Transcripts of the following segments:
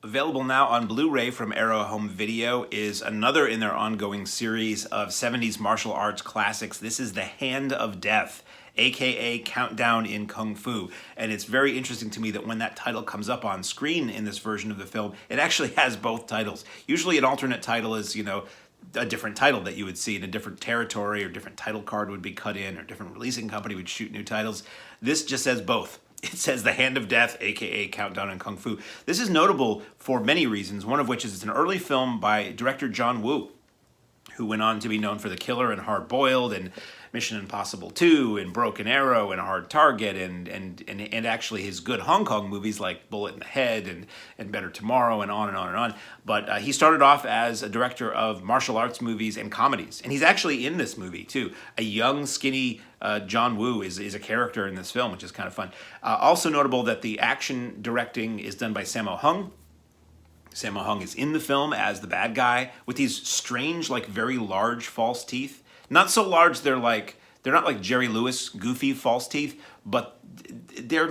Available now on Blu-ray from Arrow Home Video is another in their ongoing series of 70s martial arts classics. This is The Hand of Death, aka Countdown in Kung Fu. And it's very interesting to me that when that title comes up on screen in this version of the film, it actually has both titles. Usually an alternate title is, a different title that you would see in a different territory, or different title card would be cut in, or different releasing company would shoot new titles. This just says both. It says The Hand of Death, aka Countdown in Kung Fu. This is notable for many reasons, one of which is it's an early film by director John Woo, who went on to be known for The Killer and Hard Boiled and Mission Impossible 2 and Broken Arrow and Hard Target and actually his good Hong Kong movies like Bullet in the Head and Better Tomorrow and on and on and on. But he started off as a director of martial arts movies and comedies. And he's actually in this movie too. A young, skinny John Woo is a character in this film, which is kind of fun. Also notable that the action directing is done by Sammo Hung. Sammo Hung is in the film as the bad guy with these strange, very large false teeth. Not so large they're not like Jerry Lewis goofy false teeth, but they're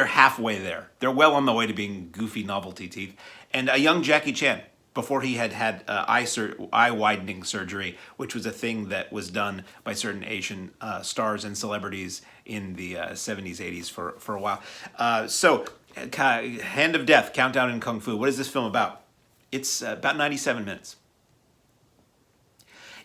halfway there. They're well on the way to being goofy novelty teeth. And a young Jackie Chan before he had eye widening surgery, which was a thing that was done by certain Asian stars and celebrities in the 70s, 80s for a while. So Hand of Death, Countdown in Kung Fu. What is this film about? It's about 97 minutes.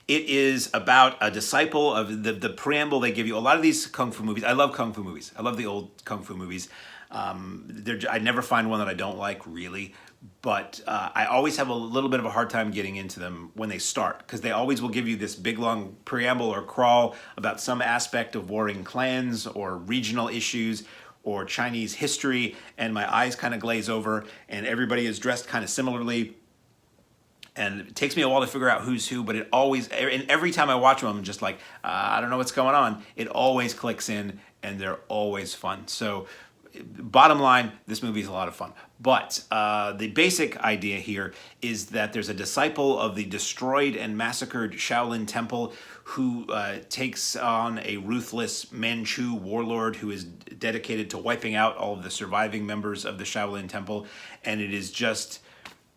It is about a disciple of the preamble they give you. A lot of these Kung Fu movies, I love Kung Fu movies. I love the old Kung Fu movies. I never find one that I don't like, really. But I always have a little bit of a hard time getting into them when they start, because they always will give you this big, long preamble or crawl about some aspect of warring clans or regional issues or Chinese history, and my eyes kind of glaze over, and everybody is dressed kind of similarly. And it takes me a while to figure out who's who, but and every time I watch them, I'm just like, I don't know what's going on. It always clicks in, and they're always fun. So bottom line, this movie is a lot of fun. But the basic idea here is that there's a disciple of the destroyed and massacred Shaolin Temple who takes on a ruthless Manchu warlord who is dedicated to wiping out all of the surviving members of the Shaolin Temple. And it is just...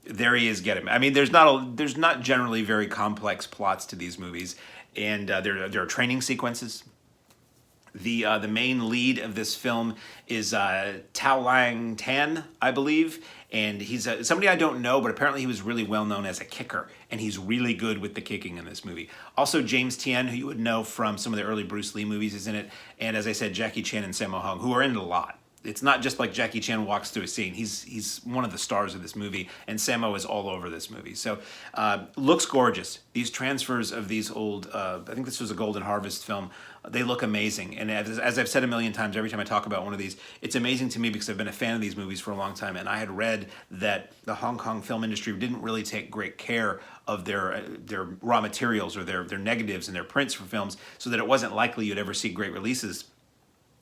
there he is, get him. I mean, there's not generally very complex plots to these movies, and there are training sequences. The main lead of this film is Tao-Liang Tien, I believe, and he's somebody I don't know, but apparently he was really well known as a kicker, and he's really good with the kicking in this movie. Also, James Tien, who you would know from some of the early Bruce Lee movies, is in it, and as I said, Jackie Chan and Sammo Hung, who are in it a lot. It's not just like Jackie Chan walks through a scene. He's one of the stars of this movie, and Sammo is all over this movie. So, looks gorgeous. These transfers of these old, I think this was a Golden Harvest film, they look amazing. And as I've said a million times, every time I talk about one of these, it's amazing to me because I've been a fan of these movies for a long time, and I had read that the Hong Kong film industry didn't really take great care of their raw materials or their negatives and their prints for films, so that it wasn't likely you'd ever see great releases.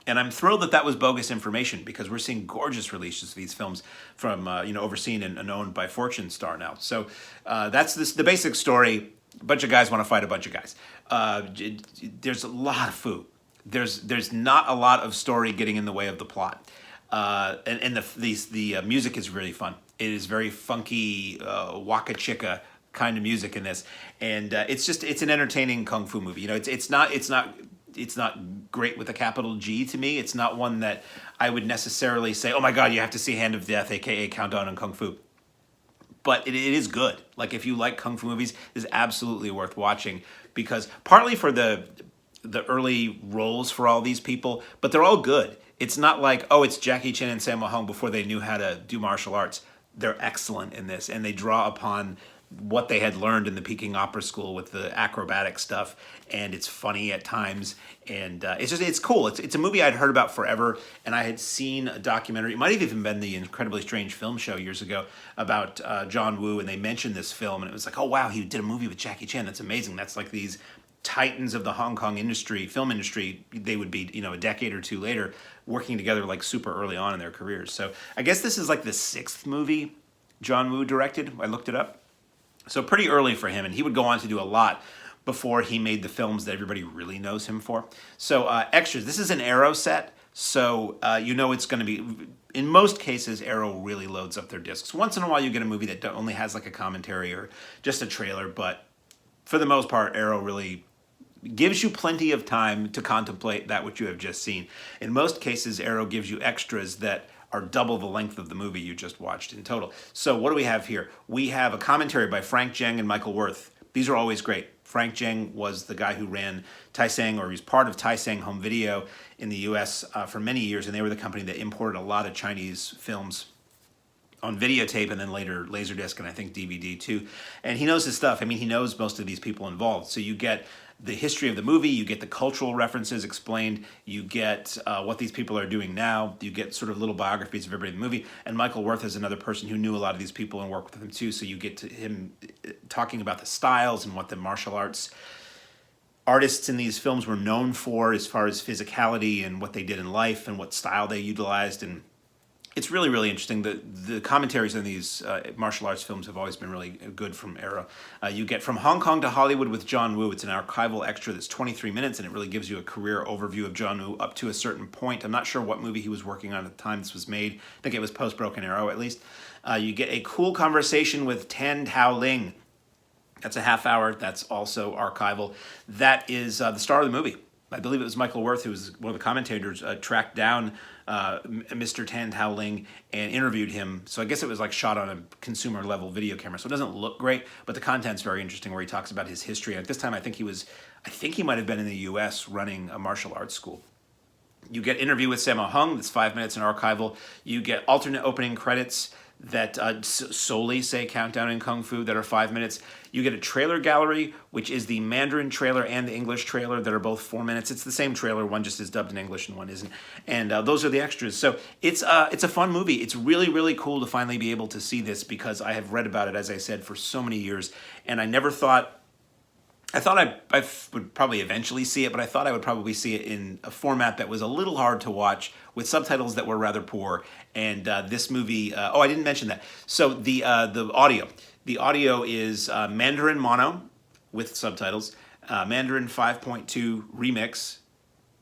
And I'm thrilled that was bogus information, because we're seeing gorgeous releases of these films from, overseen and owned by Fortune Star now. So that's the basic story. A bunch of guys want to fight a bunch of guys. There's a lot of foo. There's not a lot of story getting in the way of the plot. And the music is really fun. It is very funky, waka chicka kind of music in this. And it's an entertaining kung fu movie. It's not great with a capital G to me. It's not one that I would necessarily say, oh my God, you have to see Hand of Death, aka Countdown in Kung Fu. But it is good. Like, if you like kung fu movies, it's absolutely worth watching, because partly for the early roles for all these people, but they're all good. It's not like, oh, it's Jackie Chan and Sammo Hung before they knew how to do martial arts. They're excellent in this, and they draw upon what they had learned in the Peking Opera School with the acrobatic stuff, and it's funny at times, and it's cool. It's a movie I'd heard about forever, and I had seen a documentary. It might have even been the Incredibly Strange Film Show years ago about John Woo, and they mentioned this film, and it was like, oh wow, he did a movie with Jackie Chan. That's amazing. That's like these titans of the Hong Kong film industry. They would be, a decade or two later, working together like super early on in their careers. So I guess this is like the 6th movie John Woo directed. I looked it up. So pretty early for him, and he would go on to do a lot before he made the films that everybody really knows him for. So extras. This is an Arrow set, So you know it's going to be, in most cases, Arrow really loads up their discs. Once in a while you get a movie that only has like a commentary or just a trailer, but for the most part, Arrow really gives you plenty of time to contemplate that which you have just seen. In most cases, Arrow gives you extras that are double the length of the movie you just watched in total. So what do we have here? We have a commentary by Frank Zheng and Michael Wirth. These are always great. Frank Zheng was the guy who ran Tao-Liang, or he's part of Tao-Liang Home Video in the US for many years, and they were the company that imported a lot of Chinese films on videotape and then later Laserdisc and I think DVD too. And he knows his stuff. I mean, he knows most of these people involved. So you get the history of the movie, you get the cultural references explained, you get what these people are doing now, you get sort of little biographies of everybody in the movie. And Michael Wirth is another person who knew a lot of these people and worked with them too. So you get to him talking about the styles and what the martial arts artists in these films were known for as far as physicality and what they did in life and what style they utilized. And it's really, really interesting. The commentaries on these martial arts films have always been really good from Arrow. You get From Hong Kong to Hollywood with John Woo. It's an archival extra that's 23 minutes, and it really gives you a career overview of John Woo up to a certain point. I'm not sure what movie he was working on at the time this was made. I think it was post-Broken Arrow, at least. You get a cool conversation with Tien Tao-Liang. That's a half hour. That's also archival. That is the star of the movie. I believe it was Michael Wirth, who was one of the commentators, tracked down Mr. Tien Tao-Liang and interviewed him. So I guess it was like shot on a consumer level video camera. So it doesn't look great, but the content's very interesting where he talks about his history. And at this time, I think he might have been in the US running a martial arts school. You get interview with Sammo Hung, that's 5 minutes in archival. You get alternate opening credits that solely say Countdown in Kung Fu that are 5 minutes. You get a trailer gallery, which is the Mandarin trailer and the English trailer that are both 4 minutes. It's the same trailer, one just is dubbed in English and one isn't. And those are the extras. So it's a fun movie. It's really, really cool to finally be able to see this because I have read about it, as I said, for so many years. And I never thought, I would probably eventually see it, but I thought I would probably see it in a format that was a little hard to watch with subtitles that were rather poor. And this movie, I didn't mention that. So the audio. The audio is Mandarin mono with subtitles, Mandarin 5.2 remix.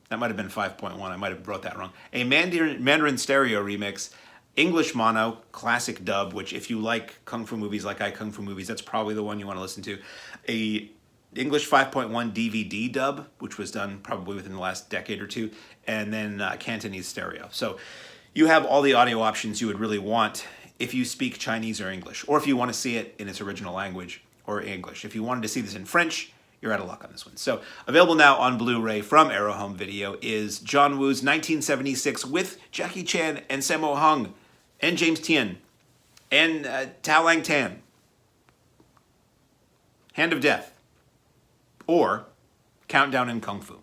That might have been 5.1. I might have wrote that wrong. A Mandarin stereo remix, English mono, classic dub, which if you like Kung Fu movies like Kung Fu movies, that's probably the one you want to listen to. A English 5.1 DVD dub, which was done probably within the last decade or two, and then Cantonese stereo. So you have all the audio options you would really want if you speak Chinese or English, or if you want to see it in its original language or English. If you wanted to see this in French, you're out of luck on this one. So available now on Blu-ray from Arrow Home Video is John Woo's 1976 with Jackie Chan and Sammo Hung and James Tien and Tao-Liang Tan. Hand of Death. Or Countdown in Kung Fu.